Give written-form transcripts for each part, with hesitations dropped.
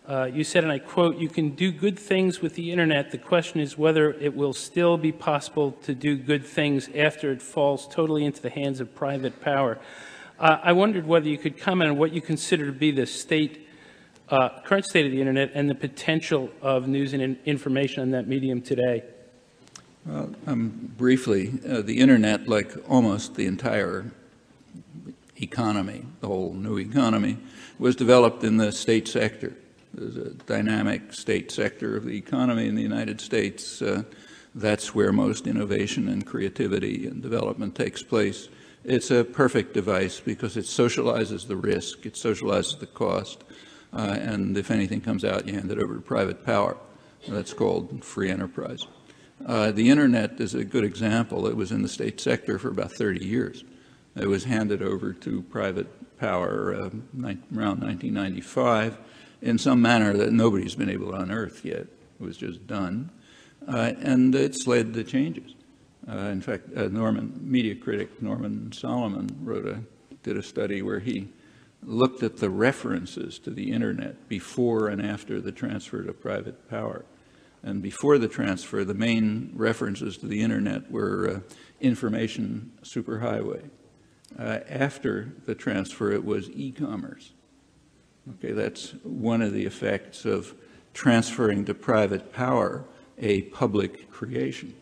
You said, and I quote, "You can do good things with the internet. The question is whether it will still be possible to do good things after it falls totally into the hands of private power." I wondered whether you could comment on what you consider to be the current state of the internet and the potential of news and information on that medium today. Well, briefly, the internet, like almost the entire economy, the whole new economy, was developed in the state sector. There's a dynamic state sector of the economy in the United States. That's where most innovation and creativity and development takes place. It's a perfect device because it socializes the risk, it socializes the cost, and if anything comes out, you hand it over to private power. That's called free enterprise. The internet is a good example. It was in the state sector for about 30 years. It was handed over to private power around 1995 in some manner that nobody's been able to unearth yet. It was just done. And it's led to changes. In fact, media critic Norman Solomon did a study where he looked at the references to the internet before and after the transfer to private power. And before the transfer, the main references to the internet were information superhighway. After the transfer, it was e-commerce. Okay, that's one of the effects of transferring to private power a public creation.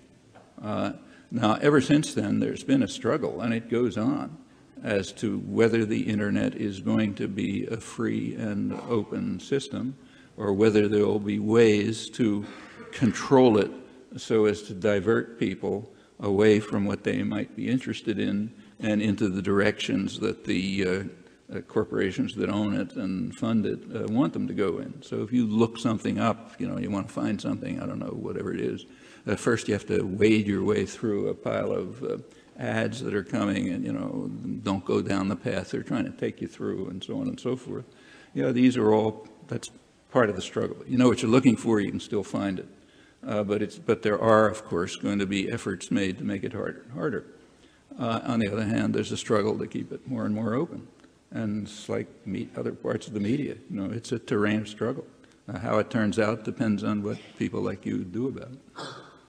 Now, ever since then, there's been a struggle, and it goes on, as to whether the internet is going to be a free and open system, or whether there will be ways to control it so as to divert people away from what they might be interested in and into the directions that the corporations that own it and fund it want them to go in. So if you look something up, you want to find something, I don't know, whatever it is, first you have to wade your way through a pile of ads that are coming and, don't go down the path they're trying to take you through and so on and so forth. These are all, that's part of the struggle. You know what you're looking for, you can still find it. But there are, of course, going to be efforts made to make it harder and harder. On the other hand, there's a struggle to keep it more and more open. And it's like other parts of the media. It's a terrain of struggle. How it turns out depends on what people like you do about it.